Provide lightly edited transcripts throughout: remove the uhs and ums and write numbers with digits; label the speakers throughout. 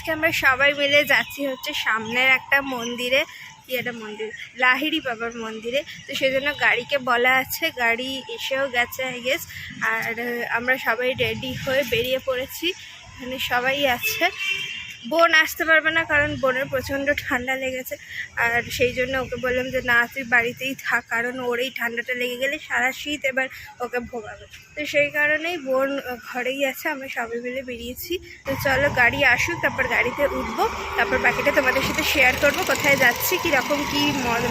Speaker 1: আজকে আমরা সবাই মিলে যাচ্ছি হচ্ছে সামনের একটা মন্দিরে, কি একটা মন্দির, লাহিড়ী বাবার মন্দিরে। তো সেজন্য গাড়িকে বলা আছে, গাড়ি এসেও গেছে আই গেস। আর আমরা সবাই রেডি হয়ে বেরিয়ে পড়েছি, এখানে সবাই আছে। বোন আসতে পারবে না কারণ বোনের প্রচণ্ড ঠান্ডা লেগেছে, আর সেই জন্য ওকে বললাম যে না তুই বাড়িতেই থাক, কারণ ওর এই ঠান্ডাটা লেগে গেলে সারা শীত এবার ওকে ভোগাবে। তো সেই কারণেই বোন ঘরেই আছে, আমরা সবাই মিলে বেরিয়েছি। তো চলো গাড়ি আসুক, তারপর গাড়িতে উঠবো, তারপর বাকিটা তোমাদের সাথে শেয়ার করবো কোথায় যাচ্ছি, কীরকম কী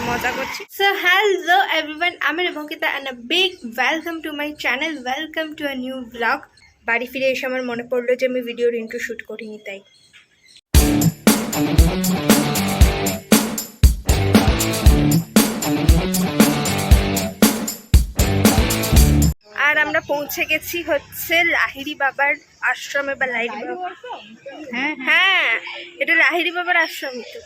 Speaker 1: মজা করছি। সো হ্যালো এভরিওয়ান, আমি Rebankita and a big welcome to my channel, welcome to a new vlog. বাড়ি ফিরে এসে আমার মনে পড়লো যে আমি ভিডিওর ইন্ট্রো শ্যুট করিনি, তাই আর আমরা পৌঁছে গেছি হচ্ছে লাহিড়ী বাবার আশ্রমে, বা লাহিড়ী বাবা, হ্যাঁ এটা লাহিড়ী বাবার আশ্রম তো,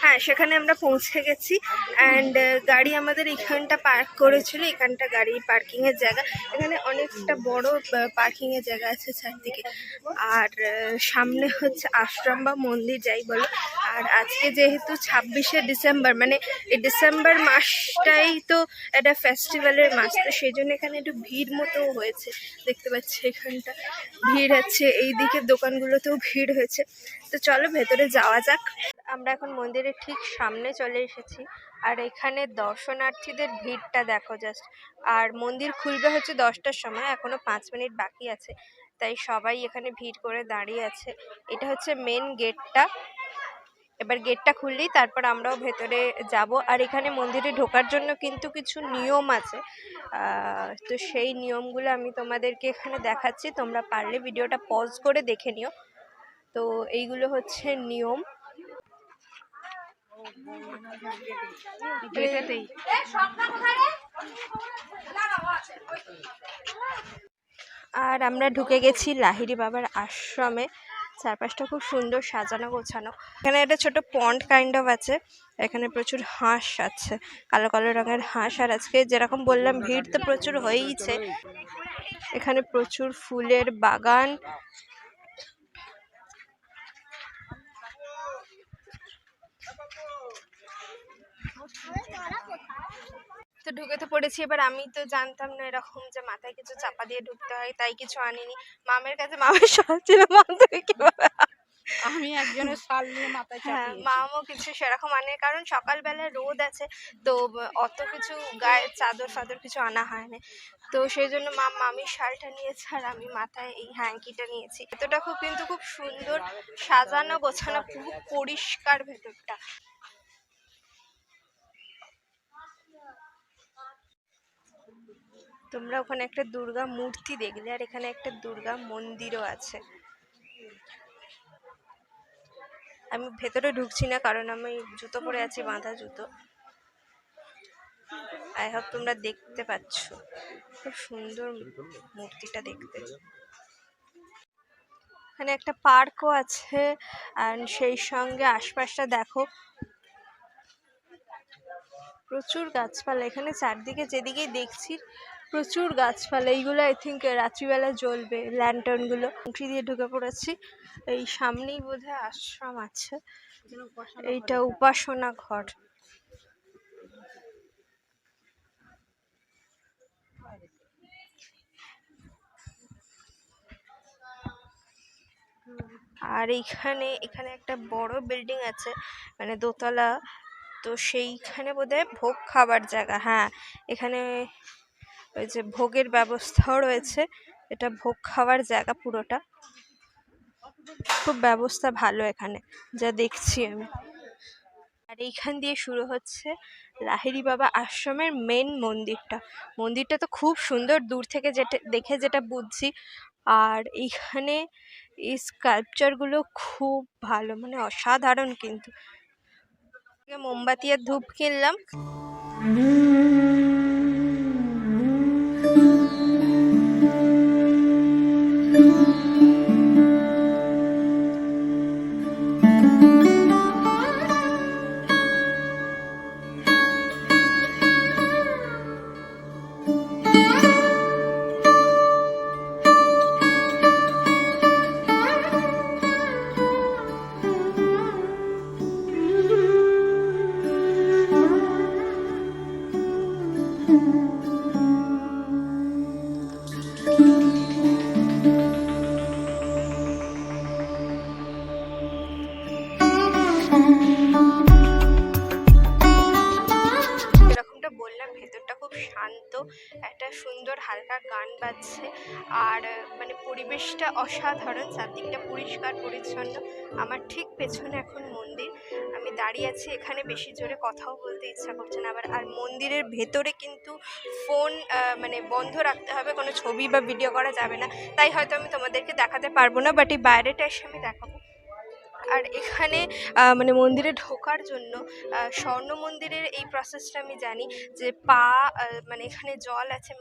Speaker 1: হ্যাঁ সেখানে আমরা পৌঁছে গেছি। অ্যান্ড গাড়ি আমাদের এখানটা পার্ক করেছিল, এখানটা গাড়ি পার্কিংয়ের জায়গা, এখানে অনেকটা বড় পার্কিংয়ের জায়গা আছে চারদিকে। আর সামনে হচ্ছে আশ্রম বা মন্দির যাই বলো। আর আজকে যেহেতু 26শে ডিসেম্বর, মানে এই ডিসেম্বর মাসটাই তো একটা ফেস্টিভ্যালের মাস, তো সেই জন্য এখানে একটু ভিড় মতো হয়েছে, দেখতে পাচ্ছি এখানটা ভিড় আছে, এই দিকের দোকানগুলোতেও ভিড় হয়েছে। তো চলো ভেতরে যাওয়া যাক। আমরা এখন মন্দিরের ঠিক সামনে চলে এসেছি, আর এখানে দর্শনার্থীদের ভিড়টা দেখো জাস্ট। আর মন্দির খুলবে হচ্ছে 10টার সময়, এখনো 5 মিনিট বাকি আছে, তাই সবাই এখানে ভিড় করে দাঁড়িয়ে আছে। এটা হচ্ছে মেন গেটটা, এবার গেটটা খুললেই তারপর আমরাও ভেতরে যাব। আর এখানে মন্দিরে ঢোকার জন্য কিন্তু কিছু নিয়ম আছে, তো সেই নিয়মগুলো আমি তোমাদেরকে এখানে দেখাচ্ছি, তোমরা পারলে ভিডিওটা পজ করে দেখে নিও। তো এইগুলো হচ্ছে নিয়ম। আর আমরা ঢুকে গেছি লাহিড়ী বাবার আশ্রমে, চারপাশটা খুব সুন্দর সাজানো গোছানো। এখানে একটা ছোট পন্ড কাইন্ড অফ আছে, এখানে প্রচুর হাঁস আছে, কালো কালো রঙের হাঁস। আর আজকে যেরকম বললাম ভিড় তো প্রচুর হয়েইছে, এখানে প্রচুর ফুলের বাগান। তো ঢুকে তো পড়েছি, এবার আমি তো জানতাম না এরকম যে মাথায় কিছু চাপা দিয়ে ঢুকতে হয়, তাই কিছু আনিনি। মামের কাছে, মামের শখ ছিল মাম তুমি কিভাবে,
Speaker 2: আমি একজনের শাল নিয়ে মাথায় চাপিয়েছি।
Speaker 1: মামও কিছু সেরকম আনে, কারণ সকালবেলায় রোদ আছে, তো অত কিছু গায়ে চাদর ফাদর কিছু আনা হয় না, তো সেই জন্য মামির শালটা নিয়েছে, আর আমি মাথায় এই হ্যাঙ্কিটা নিয়েছি। ভেতরটা খুব কিন্তু খুব সুন্দর সাজানো গোছানো, খুব পরিষ্কার ভেতরটা। তোমরা ওখানে একটা দুর্গা মূর্তি দেখলে, আর এখানে একটা দুর্গা মন্দিরও আছে। আমি ভেতরে ঢুকছি না কারণ আমি জুতো পরে আছি, বাঁধা জুতো। আই হোপ তোমরা দেখতে পাচ্ছ, খুব সুন্দর মূর্তিটা দেখতে। এখানে একটা পার্কও আছে, আর সেই সঙ্গে আশপাশটা দেখো প্রচুর গাছপালা, এখানে চারদিকে যেদিকেই দেখছি প্রচুর গাছপালা। এইগুলো আই থিঙ্ক রাত্রিবেলা জ্বলবে, ল্যান্টার্নগুলো। এন্ট্রি দিয়ে ঢুকে পড়েছি, এই সামনেই বোধহয় আশ্রম আছে, এইটা উপাসনা ঘর। আর এখানে একটা বড় বিল্ডিং আছে, মানে দোতলা, তো সেইখানে বোধহয় ভোগ খাবার জায়গা। হ্যাঁ, এখানে ওই যে ভোগের ব্যবস্থাও রয়েছে, এটা ভোগ খাওয়ার জায়গা পুরোটা, খুব ব্যবস্থা ভালো এখানে যা দেখছি আমি। আর এইখান দিয়ে শুরু হচ্ছে লাহিড়ী বাবা আশ্রমের মেন মন্দিরটা তো খুব সুন্দর দূর থেকে যেটা বুঝছি। আর এইখানে এই স্কাল্পচারগুলো খুব ভালো, মানে অসাধারণ। কিন্তু মোমবাতি আর ধূপ কিনলাম। যেরকমটা বললাম ভেতরটা খুব শান্ত, একটা সুন্দর হালকা গান বাজছে, আর মানে পরিবেশটা অসাধারণ, চারদিকটা পরিষ্কার পরিচ্ছন্ন। আমার ঠিক পেছনে এখন মন্দির, আমি দাঁড়িয়ে আছি এখানে, বেশি জোরে কথাও বলতে ইচ্ছা করছে না আবার। আর মন্দিরের ভেতরে কিন্তু ফোন মানে বন্ধ রাখতে হবে, কোনো ছবি বা ভিডিও করা যাবে না, তাই হয়তো আমি তোমাদেরকে দেখাতে পারবো না, বাট এই বাইরেটা এসে আমি দেখাবো। আর এখানে মানে মন্দিরে ঢোকার জন্য স্বর্ণ মন্দিরের এই প্রসেসটা আমি জানি, যে পা মানে এখানে জল আছে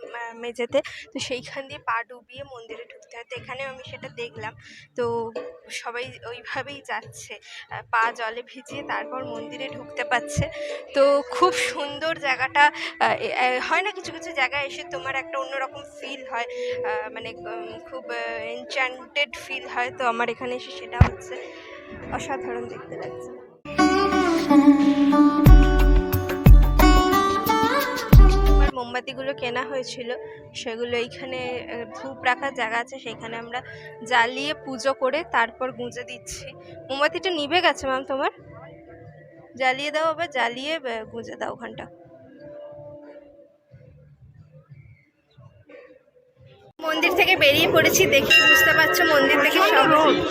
Speaker 1: মেঝেতে, তো সেইখান দিয়ে পা ডুবিয়ে মন্দিরে ঢুকতে হয়। তো এখানেও আমি সেটা দেখলাম, তো সবাই ওইভাবেই যাচ্ছে, পা জলে ভিজিয়ে তারপর মন্দিরে ঢুকতে পারছে। তো খুব সুন্দর জায়গাটা, হয় না কিছু কিছু জায়গায় এসে তোমার একটা অন্যরকম ফিল হয়, মানে খুব এনচ্যান্টেড ফিল হয়, তো আমার এখানে এসে সেটা হচ্ছে, অসাধারণ দেখতে লাগছে। আমার মোমবাতিগুলো কেনা হয়েছিল, সেগুলো এইখানে ধূপ রাখার জায়গা আছে, সেখানে আমরা জ্বালিয়ে পুজো করে তারপর গুঁজে দিচ্ছি। মোমবাতিটা নিভে গেছে ম্যাম তোমার, জ্বালিয়ে দাও, আবার জ্বালিয়ে গুঁজে দাও ওখানটা। মন্দির থেকে বেরিয়ে পড়েছি, দেখে বুঝতে পারছো মন্দির থেকে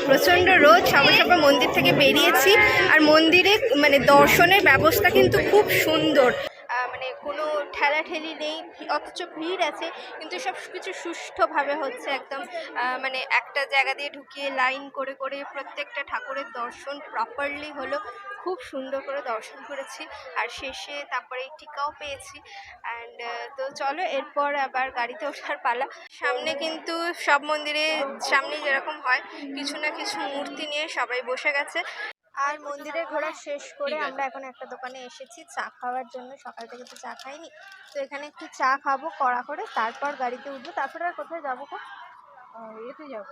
Speaker 1: প্রচণ্ড রোদ, সবাই সবাই মন্দির থেকে বেরিয়েছি। আর মন্দিরে মানে দর্শনের ব্যবস্থা কিন্তু খুব সুন্দর, মানে কোনো ঠেলাঠেলি নেই, অথচ ভিড় আছে, কিন্তু সব কিছু সুষ্ঠুভাবে হচ্ছে একদম। মানে একটা জায়গা দিয়ে ঢুকিয়ে লাইন করে করে প্রত্যেকটা ঠাকুরের দর্শন প্রপারলি হলো, খুব সুন্দর করে দর্শন করেছি, আর শেষে তারপরে এই টিকাও পেয়েছি। অ্যান্ড তো চলো এরপর আবার গাড়িতে ওঠার পালা। সামনে কিন্তু সব মন্দিরে সামনে যেরকম হয়, কিছু না কিছু মূর্তি নিয়ে সবাই বসে গেছে। আর মন্দিরে ঘোরা শেষ করে আমরা এখন একটা দোকানে এসেছি চা খাওয়ার জন্য, সকাল থেকে তো চা খাইনি, তো এখানে একটু চা খাবো কড়া করে, তারপর গাড়িতে উঠবো। তারপরে আর কোথায় যাবো?
Speaker 2: এতে যাবো,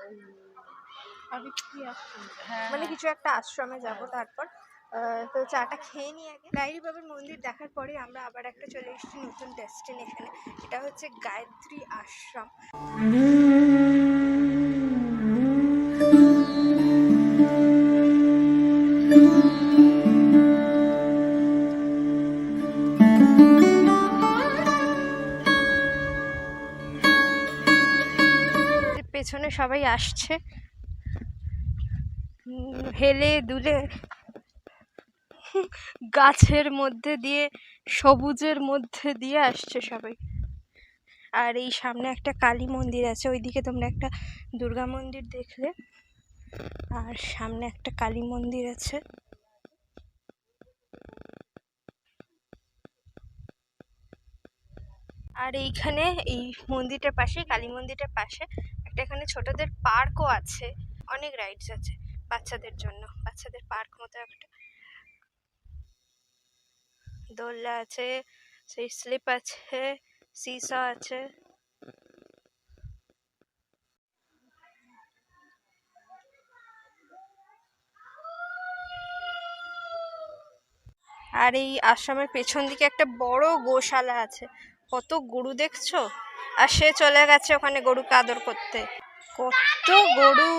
Speaker 1: মানে কিছু একটা আশ্রমে যাব তারপর। তো চাটা খেয়ে নিই আগে। লাহিড়ী বাবার মন্দির দেখার পরে আমরা আবার একটা চলে এসেছি নতুন ডেস্টিনেশনে, এটা হচ্ছে গায়ত্রী আশ্রম। পেছনে সবাই আসছে, হেলে দুলে গাছের মধ্যে দিয়ে, সবুজের মধ্যে দিয়ে আসছে সবাই। আর এই সামনে একটা কালী মন্দির আছে, ওইদিকে তোমরা একটা দুর্গা মন্দির দেখলে, আর সামনে একটা কালী মন্দির আছে। আর এইখানে এই মন্দিরটার পাশে, কালী মন্দিরটার পাশে একটা এখানে ছোটদের পার্কও আছে, অনেক রাইডস আছে বাচ্চাদের জন্য, বাচ্চাদের পার্ক মতো একটা, দোলনা আছে, সেই স্লিপ আছে, সিসা আছে। আর এই আশ্রমের পেছন দিকে একটা বড় গোশালা আছে, কত গরু দেখছো, আর সে চলে গেছে ওখানে গরুকে আদর করতে, কত গরু।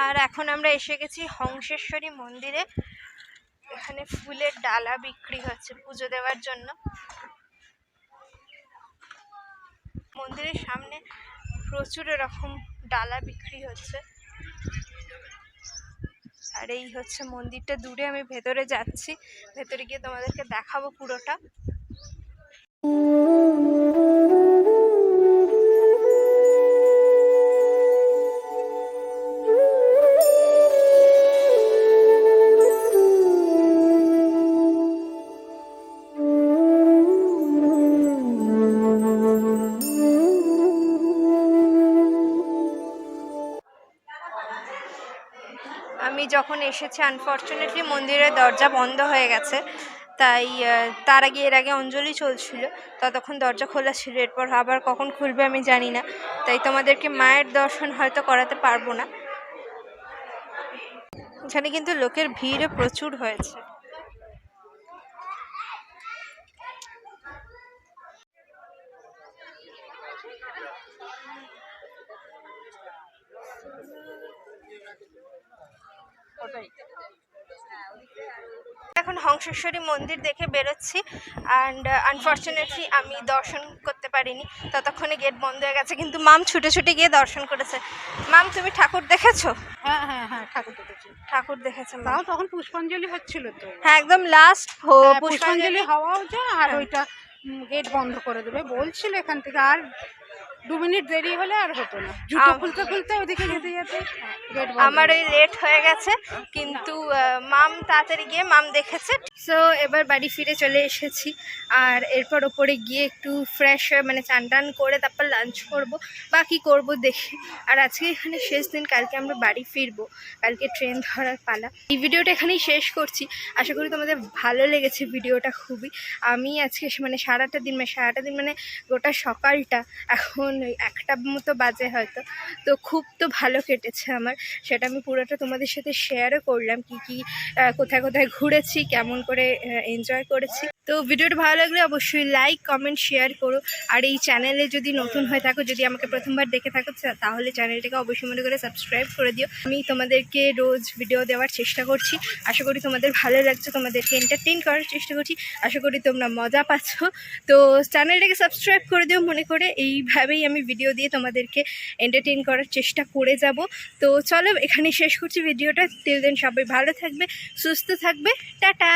Speaker 1: আর এখন আমরা এসে গেছি হংসেশ্বরী মন্দিরে, এখানে ফুলের ডালা বিক্রি হচ্ছে পুজো দেওয়ার জন্য। মন্দিরের সামনে প্রচুর এরকম ডালা বিক্রি হচ্ছে। আর এই হচ্ছে মন্দিরটা, দূরে আমি ভেতরে যাচ্ছি, ভেতরে গিয়ে তোমাদেরকে দেখাবো পুরোটা। আমি যখন এসেছি আনফর্চুনেটলি মন্দিরের দরজা বন্ধ হয়ে গেছে, তাই তার আগে এর আগে অঞ্জলি চলছিল, ততক্ষণ দরজা খোলা ছিল, এরপর আবার কখন খুলবে আমি জানি না, তাই তোমাদেরকে মায়ের দর্শন হয়তো করাতে পারবো না। এখানে কিন্তু লোকের ভিড় প্রচুর হয়েছে। এখন হংসেশ্বরী মন্দির দেখে বেরোচ্ছি, অ্যান্ড আনফর্চুনেটলি আমি দর্শন করতে পারিনি, ততক্ষণে গেট বন্ধ হয়ে গেছে, কিন্তু মাম ছুটে ছুটে গিয়ে দর্শন করেছে। মাম, তুমি ঠাকুর দেখেছো?
Speaker 2: হ্যাঁ হ্যাঁ হ্যাঁ, ঠাকুর দেখেছি।
Speaker 1: ঠাকুর দেখেছে মাম?
Speaker 2: তাও তখন পুষ্পাঞ্জলি হচ্ছিল তো।
Speaker 1: হ্যাঁ, একদম লাস্ট
Speaker 2: পুষ্পাঞ্জলি
Speaker 1: পুষ্পাঞ্জলি।
Speaker 2: হওয়াও যায়, আর
Speaker 1: হ্যাঁ।
Speaker 2: ওইটা গেট বন্ধ করে দেবে বলছিল এখান থেকে, আর 2 মিনিট দেরি হলে আর হতো না। জুতো খুলতে খুলতে ওদিকে যেতে যেতে গেট বন্ধ।
Speaker 1: আমার ওই লেট হয়ে গেছে, কিন্তু মাম তাড়াতাড়ি গিয়ে মাম দেখেছে। সো এবার বাড়ি ফিরে চলে এসেছি, আর এরপর ওপরে গিয়ে একটু ফ্রেশ হয়ে মানে চান টান করে তারপর লাঞ্চ করব, বা কী করবো দেখি। আর আজকে এখানে শেষ দিন, কালকে আমরা বাড়ি ফিরবো, কালকে ট্রেন ধরার পালা। এই ভিডিওটা এখানেই শেষ করছি, আশা করি তোমাদের ভালো লেগেছে ভিডিওটা খুবই। আমি আজকে মানে সারাটা দিন মানে গোটা সকালটা এখন ওই 1টা মতো বাজে হয়তো, তো খুব তো ভালো কেটেছে আমার, সেটা আমি পুরোটা তোমাদের সাথে শেয়ারও করলাম, কি কোথায় কোথায় ঘুরেছি, কেমন করে এনজয় করেছি। তো ভিডিওটা ভালো লাগলে অবশ্যই লাইক কমেন্ট শেয়ার করো, আর এই চ্যানেলে যদি নতুন হয়ে থাকো, যদি আমাকে প্রথমবার দেখে থাকো, তাহলে চ্যানেলটাকে অবশ্যই মনে করে সাবস্ক্রাইব করে দিও। আমি তোমাদেরকে রোজ ভিডিও দেওয়ার চেষ্টা করছি, আশা করি তোমাদের ভালো লাগছে, তোমাদেরকে এন্টারটেইন করার চেষ্টা করছি, আশা করি তোমরা মজা পাচ্ছ। তো চ্যানেলটাকে সাবস্ক্রাইব করে দিও মনে করে, এইভাবেই আমি ভিডিও দিয়ে তোমাদেরকে এন্টারটেইন করার চেষ্টা করে যাব। তো চলো এখানে শেষ করছি ভিডিওটা। টিল দেন সবাই ভালো থাকবে, সুস্থ থাকবে, টাটা।